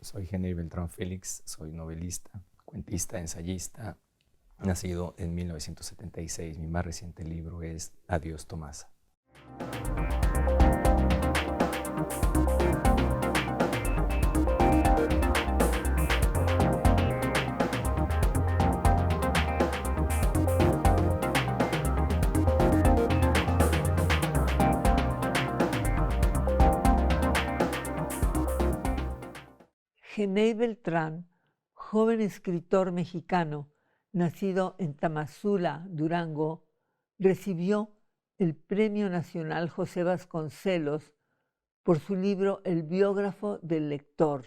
Soy Genei Beltrán Félix, soy novelista, cuentista, ensayista, nacido en 1976. Mi más reciente libro es Adiós, Tomasa. Genei Beltrán, joven escritor mexicano, nacido en Tamazula, Durango, recibió el Premio Nacional José Vasconcelos por su libro El biógrafo del lector,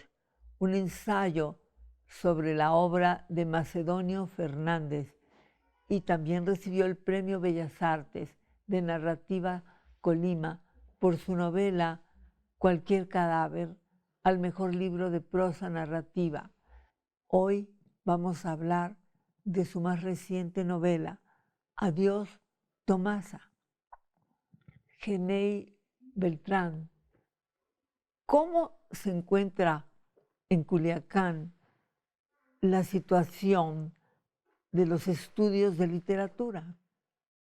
un ensayo sobre la obra de Macedonio Fernández, y también recibió el Premio Bellas Artes de Narrativa Colima por su novela Cualquier cadáver, al mejor libro de prosa narrativa. Hoy vamos a hablar de su más reciente novela, Adiós, Tomasa. Genei Beltrán, ¿cómo se encuentra en Culiacán la situación de los estudios de literatura?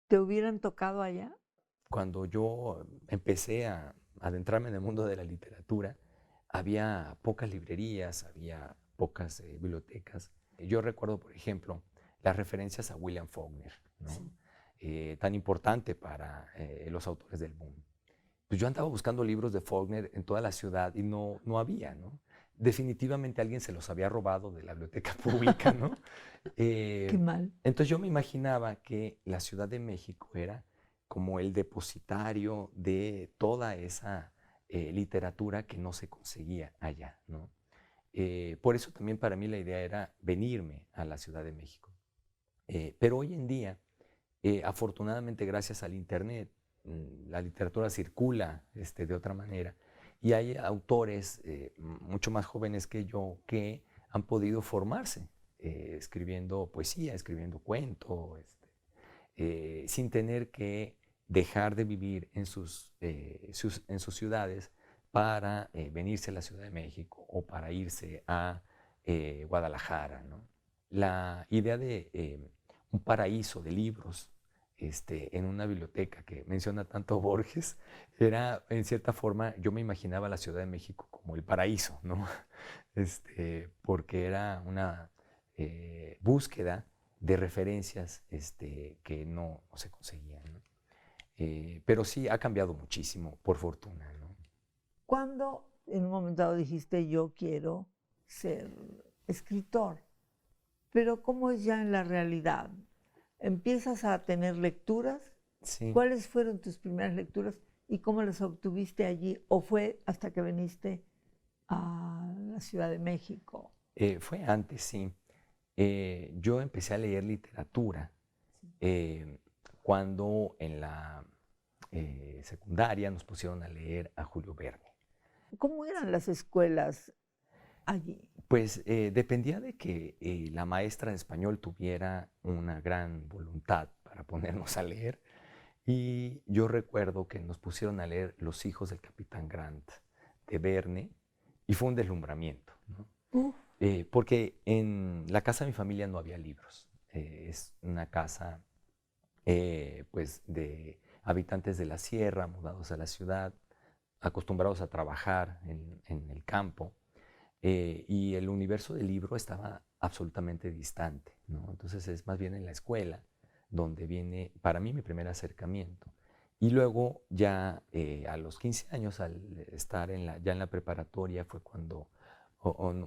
¿Te hubieran tocado allá? Cuando yo empecé a adentrarme en el mundo de la literatura, había pocas librerías, había pocas bibliotecas. Yo recuerdo, por ejemplo, las referencias a William Faulkner, ¿no? Sí. Tan importante para los autores del boom. Pues yo andaba buscando libros de Faulkner en toda la ciudad y no había, ¿no? Definitivamente alguien se los había robado de la biblioteca pública, ¿no? Qué mal. Entonces yo me imaginaba que la Ciudad de México era como el depositario de toda esa literatura que no se conseguía allá, ¿no? Por eso también para mí la idea era venirme a la Ciudad de México. Pero hoy en día, afortunadamente gracias al Internet, la literatura circula de otra manera y hay autores mucho más jóvenes que yo que han podido formarse escribiendo poesía, escribiendo cuentos, sin tener que dejar de vivir en sus ciudades para venirse a la Ciudad de México o para irse a Guadalajara, ¿no? La idea de un paraíso de libros en una biblioteca que menciona tanto Borges, era, en cierta forma, yo me imaginaba la Ciudad de México como el paraíso, ¿no? Porque era una búsqueda de referencias que no se conseguían, ¿no? Pero sí ha cambiado muchísimo, por fortuna, ¿no? ¿Cuándo en un momento dado dijiste yo quiero ser escritor? Pero ¿cómo es ya en la realidad? ¿Empiezas a tener lecturas? Sí. ¿Cuáles fueron tus primeras lecturas y cómo las obtuviste allí? ¿O fue hasta que viniste a la Ciudad de México? Fue antes, sí. Yo empecé a leer literatura cuando en la secundaria nos pusieron a leer a Julio Verne. ¿Cómo eran las escuelas allí? Pues dependía de que la maestra de español tuviera una gran voluntad para ponernos a leer. Y yo recuerdo que nos pusieron a leer Los hijos del capitán Grant de Verne y fue un deslumbramiento, ¿no? Porque en la casa de mi familia no había libros. Es una casa pues de habitantes de la sierra, mudados a la ciudad, acostumbrados a trabajar en el campo. Y el universo del libro estaba absolutamente distante, ¿no? Entonces es más bien en la escuela donde viene para mí mi primer acercamiento. Y luego ya a los 15 años, al estar ya en la preparatoria, fue cuando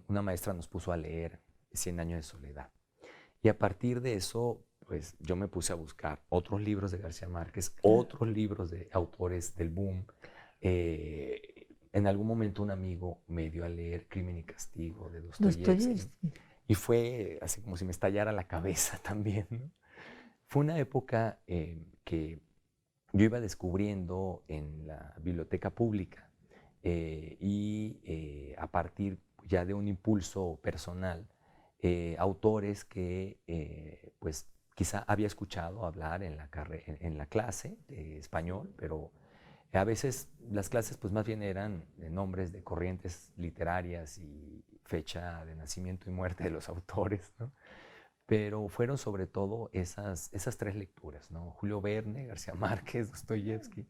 una maestra nos puso a leer Cien años de soledad. Y a partir de eso, pues yo me puse a buscar otros libros de García Márquez, otros libros de autores del boom. En algún momento un amigo me dio a leer Crimen y Castigo de Dostoyevsky. Y fue así como si me estallara la cabeza también, ¿no? Fue una época que yo iba descubriendo en la biblioteca pública y a partir ya de un impulso personal, autores que pues quizá había escuchado hablar en la clase de español, pero a veces las clases pues más bien eran nombres de corrientes literarias y fecha de nacimiento y muerte de los autores, ¿no? Pero fueron sobre todo esas tres lecturas, ¿no? Julio Verne, García Márquez, Dostoyevsky.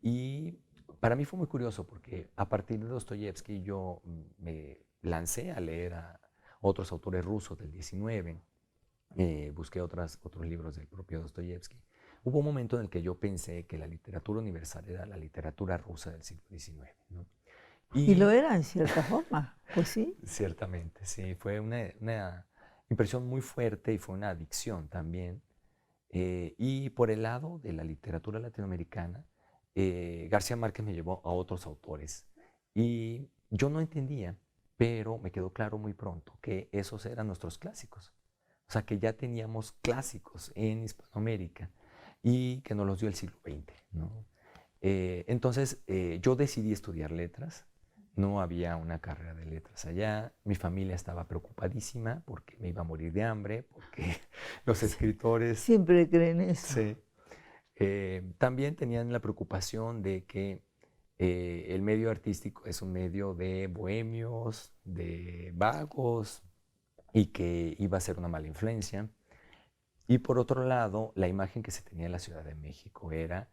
Y para mí fue muy curioso porque a partir de Dostoyevsky yo me lancé a leer a otros autores rusos del 19, busqué otros libros del propio Dostoyevsky. Hubo un momento en el que yo pensé que la literatura universal era la literatura rusa del siglo XIX, ¿no? Y lo era en cierta forma, pues sí. Ciertamente, sí, fue una impresión muy fuerte y fue una adicción también. Y por el lado de la literatura latinoamericana, García Márquez me llevó a otros autores. Y yo no entendía, pero me quedó claro muy pronto que esos eran nuestros clásicos. O sea, que ya teníamos clásicos en Hispanoamérica y que nos los dio el siglo XX, ¿no? Entonces, yo decidí estudiar letras. No había una carrera de letras allá. Mi familia estaba preocupadísima porque me iba a morir de hambre, porque los escritores... Siempre creen eso. Sí. También tenían la preocupación de que el medio artístico es un medio de bohemios, de vagos, y que iba a ser una mala influencia. Y por otro lado, la imagen que se tenía en la Ciudad de México era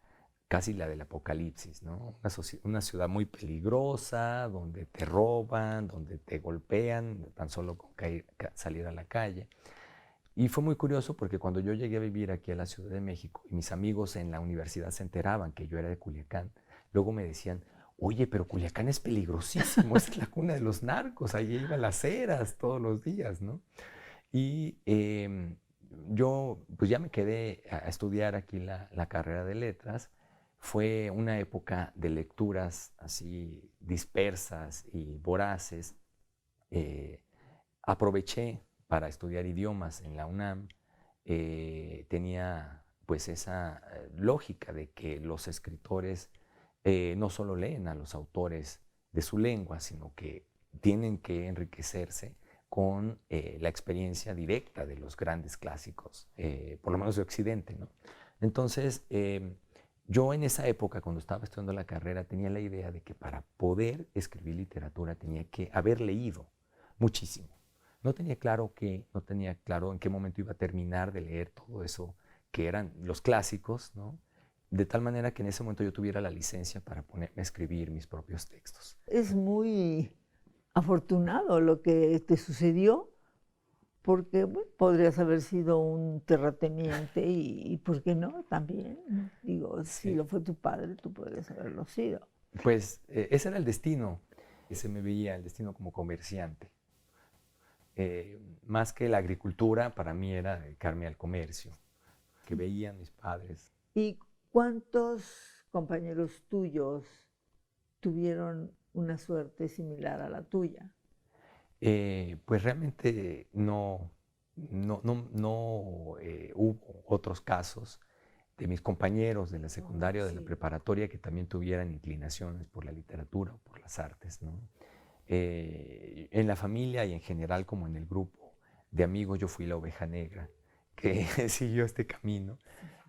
casi la del apocalipsis, ¿no? Una ciudad muy peligrosa, donde te roban, donde te golpean, tan solo con salir a la calle. Y fue muy curioso porque cuando yo llegué a vivir aquí a la Ciudad de México y mis amigos en la universidad se enteraban que yo era de Culiacán, luego me decían, oye, pero Culiacán es peligrosísimo, es la cuna de los narcos, ahí iban las eras todos los días, ¿no? Y yo pues ya me quedé a estudiar aquí la carrera de letras. Fue una época de lecturas así dispersas y voraces. Eh, Aproveché para estudiar idiomas en la UNAM. Tenía pues esa lógica de que los escritores no solo leen a los autores de su lengua, sino que tienen que enriquecerse con la experiencia directa de los grandes clásicos, por lo menos de Occidente, ¿no? Entonces, yo en esa época, cuando estaba estudiando la carrera, tenía la idea de que para poder escribir literatura tenía que haber leído muchísimo. No tenía claro en qué momento iba a terminar de leer todo eso que eran los clásicos, ¿no? De tal manera que en ese momento yo tuviera la licencia para ponerme a escribir mis propios textos. Es muy afortunado lo que te sucedió, porque bueno, podrías haber sido un terrateniente y ¿por qué no? También, digo, si Sí. lo fue tu padre, tú podrías haberlo sido. Pues ese era el destino, ese me veía el destino como comerciante. Más que la agricultura, para mí era dedicarme al comercio, que veían mis padres. ¿Y cuántos compañeros tuyos tuvieron una suerte similar a la tuya? Pues realmente no hubo otros casos de mis compañeros de la secundaria o de la Sí. preparatoria que también tuvieran inclinaciones por la literatura o por las artes, ¿no? En la familia y en general como en el grupo de amigos yo fui la oveja negra que siguió este camino.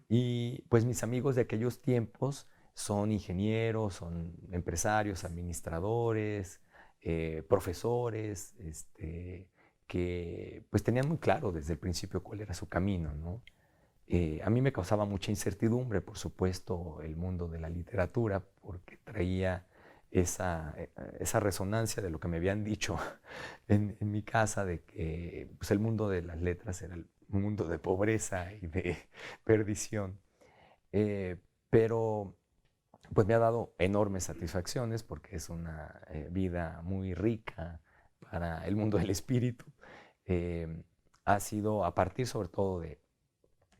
Y pues mis amigos de aquellos tiempos son ingenieros, son empresarios, administradores, profesores, que pues tenían muy claro desde el principio cuál era su camino, ¿no? A mí me causaba mucha incertidumbre, por supuesto, el mundo de la literatura, porque traía esa resonancia de lo que me habían dicho en mi casa, de que pues, el mundo de las letras era un mundo de pobreza y de perdición. Eh, pero pues me ha dado enormes satisfacciones porque es una vida muy rica para el mundo del espíritu. Eh, Ha sido a partir sobre todo de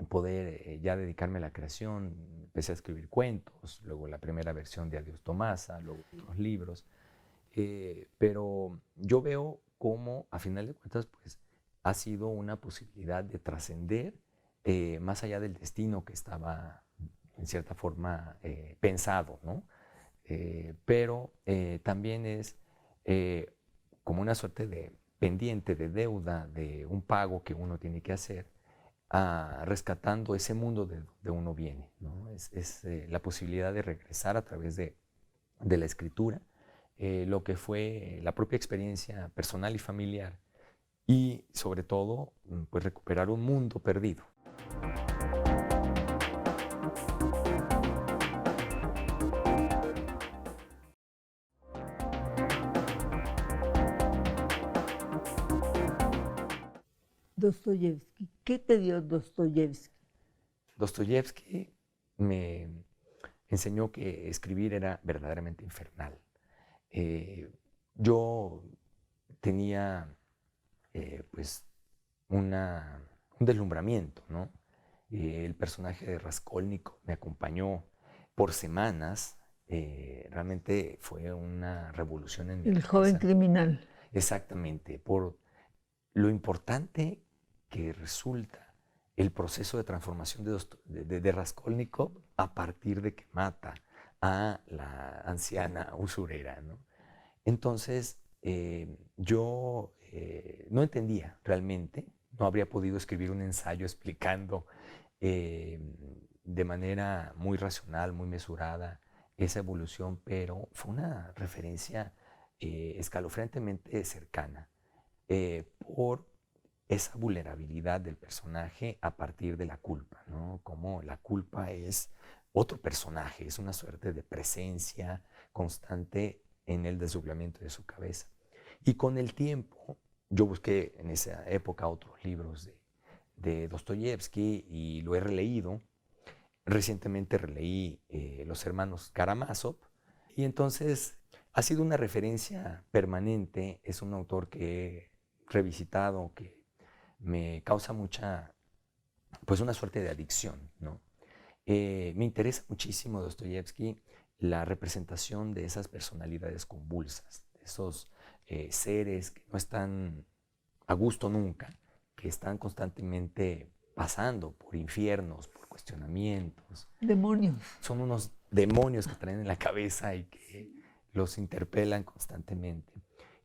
poder ya dedicarme a la creación. Empecé a escribir cuentos, luego la primera versión de Adiós Tomasa, luego otros libros. Pero yo veo cómo, a final de cuentas, pues ha sido una posibilidad de trascender más allá del destino que estaba, en cierta forma, pensado, ¿no? Pero también es como una suerte de pendiente, de deuda, de un pago que uno tiene que hacer, rescatando ese mundo de donde uno viene, ¿no? Es la posibilidad de regresar a través de la escritura lo que fue la propia experiencia personal y familiar y sobre todo pues recuperar un mundo perdido. Dostoyevsky. ¿Qué te dio Dostoyevsky? Dostoyevsky me enseñó que escribir era verdaderamente infernal. Yo tenía pues un deslumbramiento, ¿no? El personaje de Raskolnikov me acompañó por semanas. Realmente fue una revolución en mi El cabeza. joven criminal. Exactamente, por lo importante que resulta el proceso de transformación de Raskolnikov a partir de que mata a la anciana usurera, ¿no? Entonces, yo no entendía realmente, no habría podido escribir un ensayo explicando de manera muy racional, muy mesurada esa evolución, pero fue una referencia escalofriantemente cercana por esa vulnerabilidad del personaje a partir de la culpa, ¿no? Como la culpa es otro personaje, es una suerte de presencia constante en el desdoblamiento de su cabeza. Y con el tiempo, yo busqué en esa época otros libros de Dostoyevsky y lo he releído. Recientemente releí Los hermanos Karamazov y entonces ha sido una referencia permanente. Es un autor que he revisitado, que me causa pues una suerte de adicción, ¿no? Me interesa muchísimo Dostoyevsky la representación de esas personalidades convulsas, de esos seres que no están a gusto nunca, que están constantemente pasando por infiernos, por cuestionamientos. Demonios. Son unos demonios que traen en la cabeza y que los interpelan constantemente.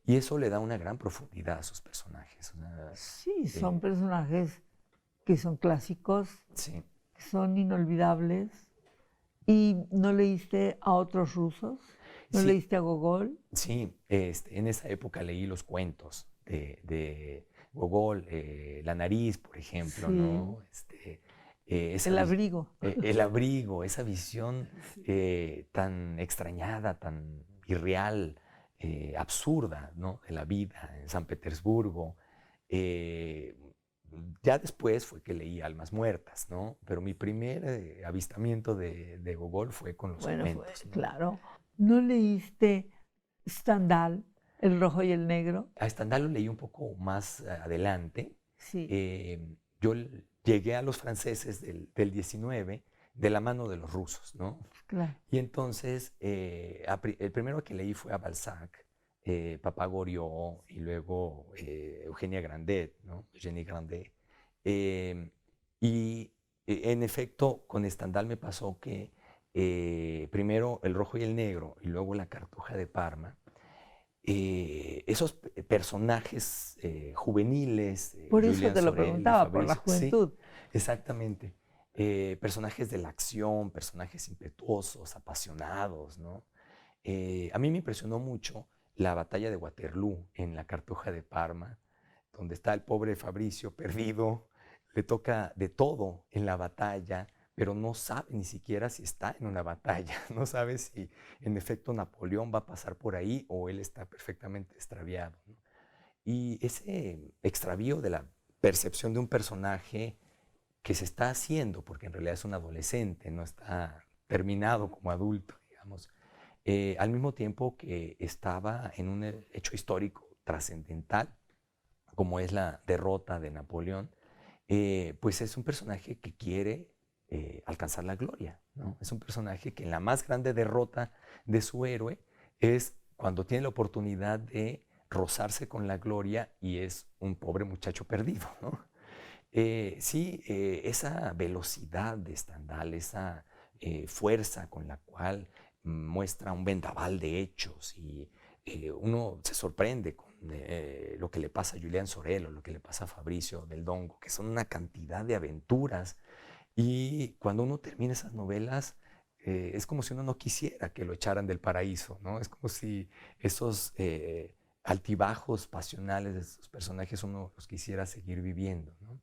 Y eso le da una gran profundidad a sus personajes. Sí, son personajes que son clásicos, sí. que son inolvidables. ¿Y no leíste a otros rusos? ¿No Sí, leíste a Gogol? sí, en esa época leí los cuentos de Gogol, La nariz, por ejemplo, Sí. ¿no? El abrigo. El abrigo, esa visión tan extrañada, tan irreal, absurda, ¿no? De la vida en San Petersburgo. Ya después fue que leí Almas Muertas, ¿no? Pero mi primer avistamiento de Gogol fue con los cuentos, ¿no? Claro. ¿No leíste Stendhal, El rojo y el negro? A Stendhal lo leí un poco más adelante. Sí. Yo llegué a los franceses del 19 de la mano de los rusos, ¿no? Claro. Y entonces el primero que leí fue a Balzac, Papá Goriot y luego Eugenia Grandet, ¿no? Eugenie Grandet. Y en efecto, con Stendhal me pasó que primero El rojo y el negro y luego La cartuja de Parma, esos personajes juveniles, Por eso Julian te lo Sorel y preguntaba, por la Fabricio, sí, juventud. exactamente. Personajes de la acción, personajes impetuosos, apasionados, ¿no? A mí me impresionó mucho la batalla de Waterloo en La cartuja de Parma, donde está el pobre Fabricio perdido, le toca de todo en la batalla, pero no sabe ni siquiera si está en una batalla, no sabe si en efecto Napoleón va a pasar por ahí o él está perfectamente extraviado, ¿no? Y ese extravío de la percepción de un personaje que se está haciendo, porque en realidad es un adolescente, no está terminado como adulto, digamos, al mismo tiempo que estaba en un hecho histórico trascendental, como es la derrota de Napoleón, pues es un personaje que quiere alcanzar la gloria, ¿no? Es un personaje que en la más grande derrota de su héroe es cuando tiene la oportunidad de rozarse con la gloria y es un pobre muchacho perdido, ¿no? Sí, esa velocidad de Stendhal, esa fuerza con la cual muestra un vendaval de hechos y uno se sorprende con lo que le pasa a Julián Sorel o lo que le pasa a Fabricio del Dongo, que son una cantidad de aventuras y cuando uno termina esas novelas es como si uno no quisiera que lo echaran del paraíso, ¿no? Es como si esos altibajos pasionales de sus personajes uno los quisiera seguir viviendo, ¿no?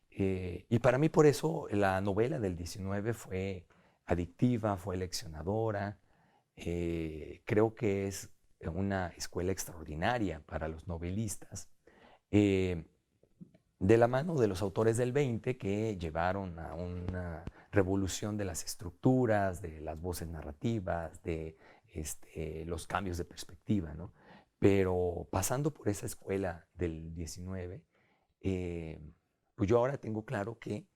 Y para mí por eso la novela del 19 fue adictiva, fue leccionadora. Creo que es una escuela extraordinaria para los novelistas, eh, de la mano de los autores del 20 que llevaron a una revolución de las estructuras, de las voces narrativas, de los cambios de perspectiva, ¿no? Pero pasando por esa escuela del 19, eh, pues yo ahora tengo claro que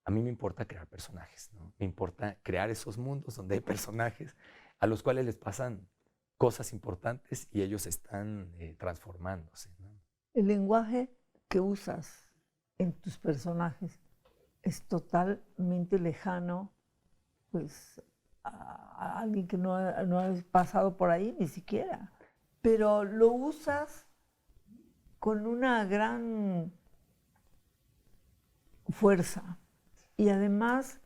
a mí me importa crear personajes, ¿no? Me importa crear esos mundos donde hay personajes a los cuales les pasan cosas importantes y ellos están transformándose, ¿no? El lenguaje que usas en tus personajes es totalmente lejano, pues, a alguien que no ha pasado por ahí ni siquiera. Pero lo usas con una gran fuerza y además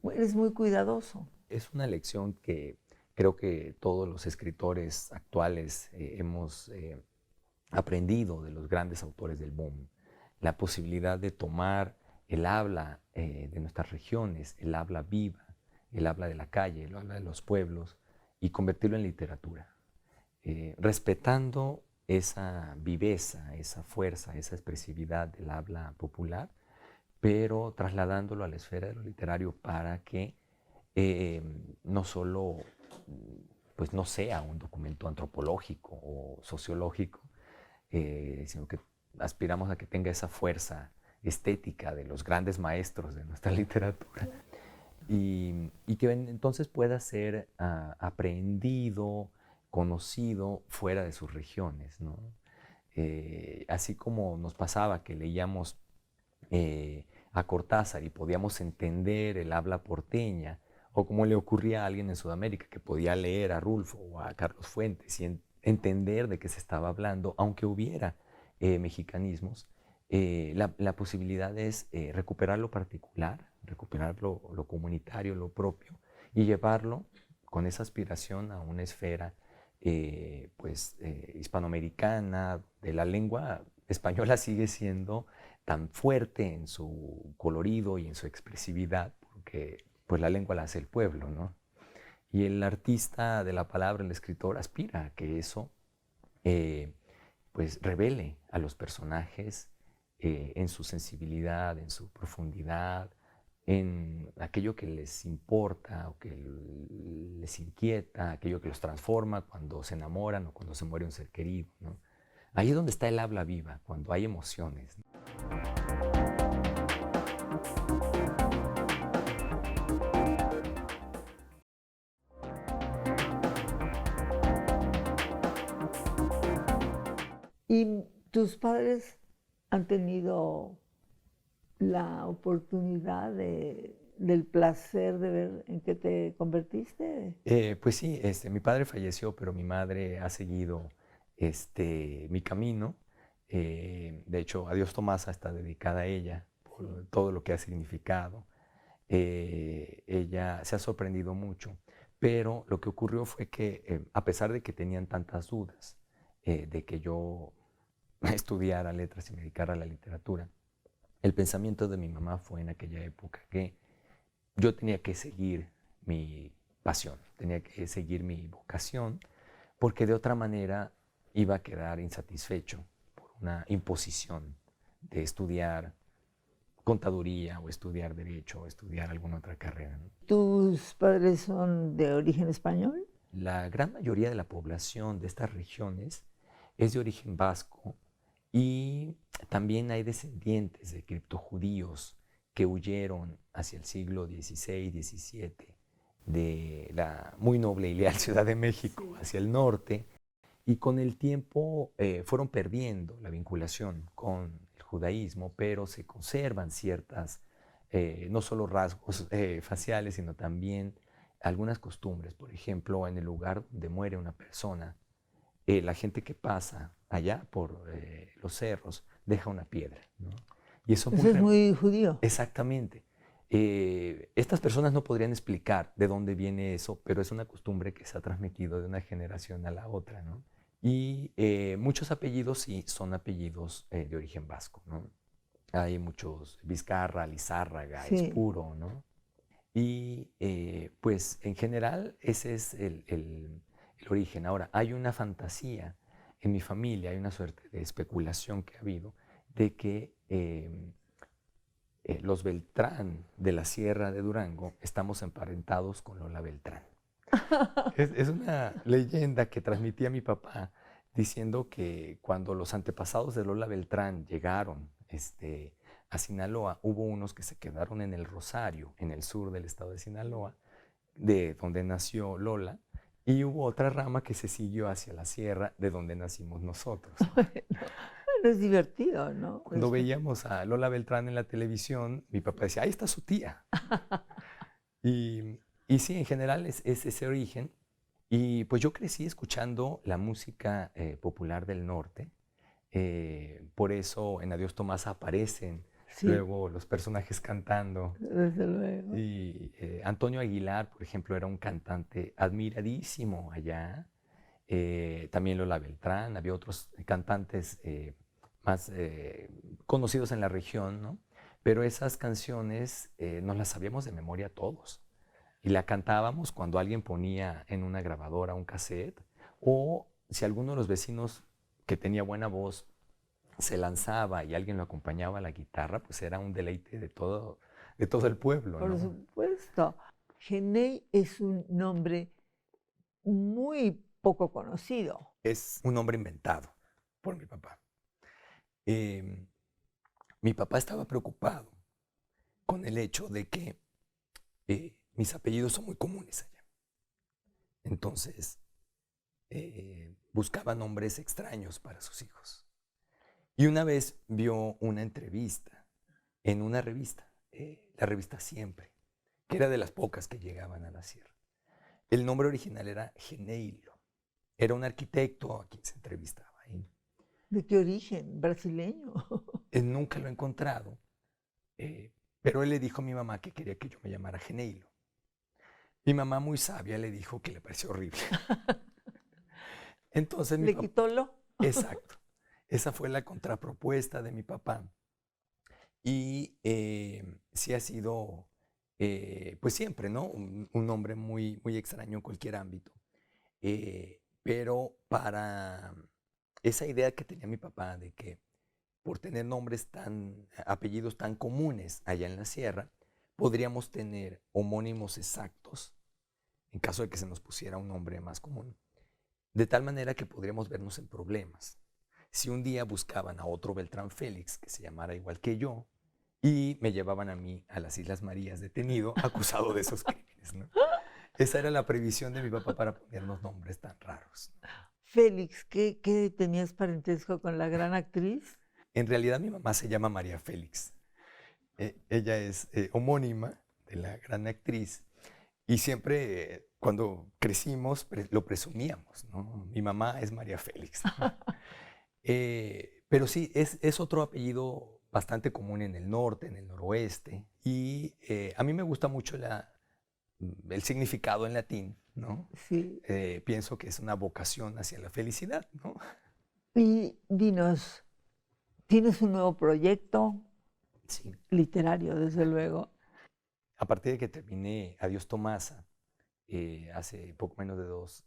eres muy cuidadoso. Es una lección que creo que todos los escritores actuales hemos aprendido de los grandes autores del boom. La posibilidad de tomar el habla de nuestras regiones, el habla viva, el habla de la calle, el habla de los pueblos, y convertirlo en literatura, respetando esa viveza, esa fuerza, esa expresividad del habla popular, pero trasladándolo a la esfera de lo literario para que no solo pues no sea un documento antropológico o sociológico, sino que aspiramos a que tenga esa fuerza estética de los grandes maestros de nuestra literatura y que entonces pueda ser aprehendido, conocido fuera de sus regiones, ¿no? Así como nos pasaba que leíamos a Cortázar y podíamos entender el habla porteña, o como le ocurría a alguien en Sudamérica que podía leer a Rulfo o a Carlos Fuentes y entender de qué se estaba hablando, aunque hubiera mexicanismos, la posibilidad es recuperar lo particular, recuperar lo comunitario, lo propio, y llevarlo con esa aspiración a una esfera hispanoamericana, de la lengua española sigue siendo tan fuerte en su colorido y en su expresividad, porque pues la lengua la hace el pueblo, ¿no? Y el artista de la palabra, el escritor, aspira a que eso pues revele a los personajes en su sensibilidad, en su profundidad, en aquello que les importa o que les inquieta, aquello que los transforma cuando se enamoran o cuando se muere un ser querido, ¿no? Ahí es donde está el habla viva, cuando hay emociones, ¿no? ¿Y tus padres han tenido la oportunidad del placer de ver en qué te convertiste? Pues sí, mi padre falleció, pero mi madre ha seguido mi camino. De hecho, Adiós Tomasa está dedicada a ella por todo lo que ha significado. Ella se ha sorprendido mucho, pero lo que ocurrió fue que, a pesar de que tenían tantas dudas de que yo estudiara letras y me dedicara a la literatura, el pensamiento de mi mamá fue en aquella época que yo tenía que seguir mi pasión, tenía que seguir mi vocación, porque de otra manera iba a quedar insatisfecho por una imposición de estudiar contaduría o estudiar derecho o estudiar alguna otra carrera, ¿no? ¿Tus padres son de origen español? La gran mayoría de la población de estas regiones es de origen vasco y también hay descendientes de criptojudíos que huyeron hacia el siglo XVI, XVII de la muy noble y leal Ciudad de México hacia el norte, y con el tiempo fueron perdiendo la vinculación con el judaísmo, pero se conservan ciertas, no solo rasgos faciales, sino también algunas costumbres. Por ejemplo, en el lugar donde muere una persona, la gente que pasa allá por los cerros deja una piedra, ¿no? Y eso Eso es muy judío. exactamente. Estas personas no podrían explicar de dónde viene eso, pero es una costumbre que se ha transmitido de una generación a la otra, ¿no? Y muchos apellidos sí son apellidos de origen vasco, ¿no? Hay muchos, Vizcarra, Lizárraga, Sí. Espuro, ¿no? Y pues en general ese es el origen. Ahora, hay una fantasía en mi familia, hay una suerte de especulación que ha habido de que los Beltrán de la Sierra de Durango estamos emparentados con Lola Beltrán. Es una leyenda que transmitía mi papá diciendo que cuando los antepasados de Lola Beltrán llegaron a Sinaloa, hubo unos que se quedaron en el Rosario, en el sur del estado de Sinaloa, de donde nació Lola, y hubo otra rama que se siguió hacia la sierra, de donde nacimos nosotros. Bueno, es divertido, ¿no? Cuando veíamos a Lola Beltrán en la televisión, mi papá decía, ahí está su tía. Y sí, en general es ese origen. Y pues yo crecí escuchando la música popular del norte. Por eso en Adiós Tomás aparecen Sí, luego los personajes cantando. desde luego. Y Antonio Aguilar, por ejemplo, era un cantante admiradísimo allá. También Lola Beltrán, había otros cantantes más conocidos en la región, ¿no? Pero esas canciones nos las sabíamos de memoria todos. Y la cantábamos cuando alguien ponía en una grabadora un cassette, o si alguno de los vecinos que tenía buena voz se lanzaba y alguien lo acompañaba a la guitarra, pues era un deleite de todo el pueblo, Por ¿no? supuesto. Genei es un nombre muy poco conocido. Es un nombre inventado por mi papá. Eh, Mi papá estaba preocupado con el hecho de que mis apellidos son muy comunes allá. Entonces, buscaba nombres extraños para sus hijos. Y una vez vio una entrevista en una revista, la revista Siempre, que era de las pocas que llegaban a la sierra. El nombre original era Geneilo. Era un arquitecto a quien se entrevistaba ahí. ¿De qué origen? ¿Brasileño? Él nunca lo ha encontrado, pero él le dijo a mi mamá que quería que yo me llamara Geneilo. Mi mamá, muy sabia, le dijo que le pareció horrible. Entonces mi ¿Le papá, quitó lo? exacto, esa fue la contrapropuesta de mi papá. Y sí ha sido, pues siempre, ¿no? Un nombre muy, muy extraño en cualquier ámbito. Pero para esa idea que tenía mi papá de que por tener apellidos tan comunes allá en la sierra, podríamos tener homónimos exactos en caso de que se nos pusiera un nombre más común. De tal manera que podríamos vernos en problemas. Si un día buscaban a otro Beltrán Félix que se llamara igual que yo y me llevaban a mí a las Islas Marías detenido, acusado de esos crímenes, ¿no? Esa era la previsión de mi papá para ponernos nombres tan raros. Félix, ¿qué tenías parentesco con la gran actriz? En realidad mi mamá se llama María Félix. Ella es homónima de la gran actriz y siempre cuando crecimos lo presumíamos, ¿no? Mi mamá es María Félix. Pero sí, es otro apellido bastante común en el norte, en el noroeste. Y a mí me gusta mucho el significado en latín, ¿no? Sí. Pienso que es una vocación hacia la felicidad, ¿no? Y dinos, ¿tienes un nuevo proyecto? Sí. Literario, desde luego. A partir de que terminé Adiós Tomasa, hace poco menos de 2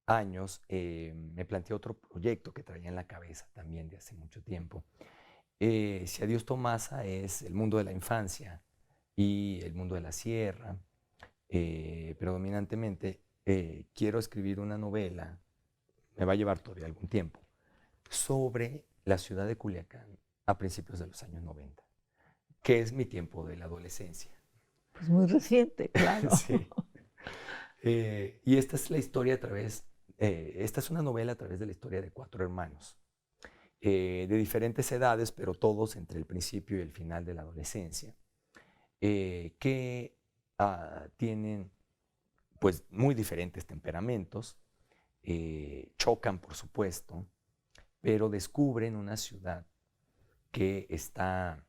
años, me planteé otro proyecto que traía en la cabeza también de hace mucho tiempo. Si Adiós Tomasa es el mundo de la infancia y el mundo de la sierra, predominantemente quiero escribir una novela, me va a llevar todavía algún tiempo, sobre la ciudad de Culiacán a principios de los años 90, que es mi tiempo de la adolescencia. Pues muy reciente, claro. Sí. Y esta es la historia esta es una novela a través de la historia de 4 hermanos, de diferentes edades, pero todos entre el principio y el final de la adolescencia, que tienen pues muy diferentes temperamentos, chocan por supuesto, pero descubren una ciudad que está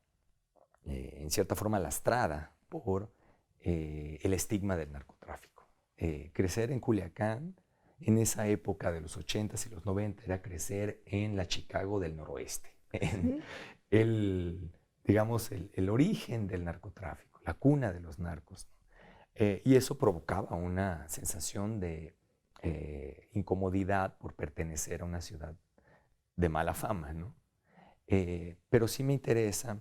en cierta forma lastrada por el estigma del narcotráfico. Crecer en Culiacán en esa época de los 80s y los 90 era crecer en la Chicago del noroeste, en digamos, el origen del narcotráfico, la cuna de los narcos, ¿no? Y eso provocaba una sensación de incomodidad por pertenecer a una ciudad de mala fama, ¿no? Pero sí me interesa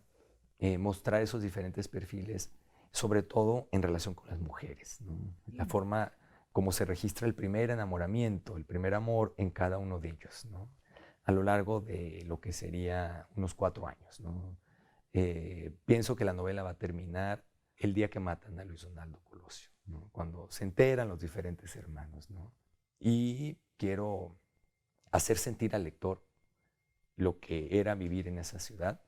mostrar esos diferentes perfiles, sobre todo en relación con las mujeres, ¿no? La forma como se registra el primer enamoramiento, el primer amor en cada uno de ellos, ¿no? A lo largo de lo que sería unos 4 años, ¿no? Pienso que la novela va a terminar el día que matan a Luis Donaldo Colosio, ¿no? Cuando se enteran los diferentes hermanos, ¿no? Y quiero hacer sentir al lector lo que era vivir en esa ciudad,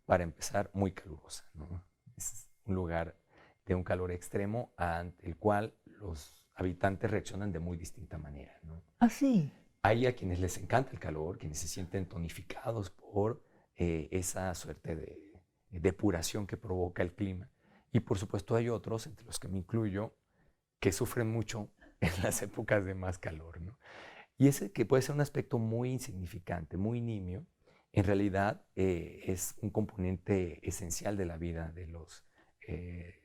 para empezar muy calurosa, ¿no? Es un lugar de un calor extremo ante el cual los habitantes reaccionan de muy distinta manera, ¿no? ¿Ah, sí? Hay a quienes les encanta el calor, quienes se sienten tonificados por esa suerte de depuración que provoca el clima. Y por supuesto hay otros, entre los que me incluyo, que sufren mucho en las épocas de más calor, ¿no? Y ese que puede ser un aspecto muy insignificante, muy nimio, en realidad es un componente esencial de la vida de los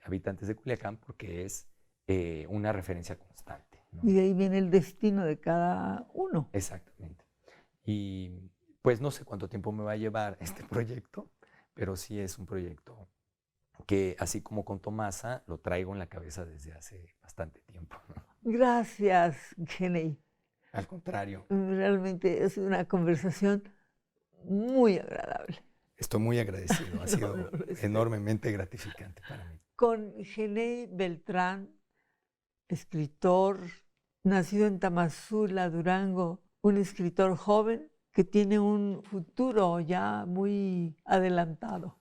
habitantes de Culiacán, porque es una referencia constante, ¿no? Y de ahí viene el destino de cada uno. Exactamente. Y pues no sé cuánto tiempo me va a llevar este proyecto, pero sí es un proyecto que, así como con Tomasa, lo traigo en la cabeza desde hace bastante tiempo, ¿no? Gracias, Genei. Al contrario, Realmente es una conversación muy agradable. estoy muy agradecido, ha sido no lo es. enormemente gratificante para mí. Con Genei Beltrán, escritor, nacido en Tamazula, Durango, un escritor joven que tiene un futuro ya muy adelantado.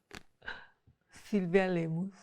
Silvia Lemus.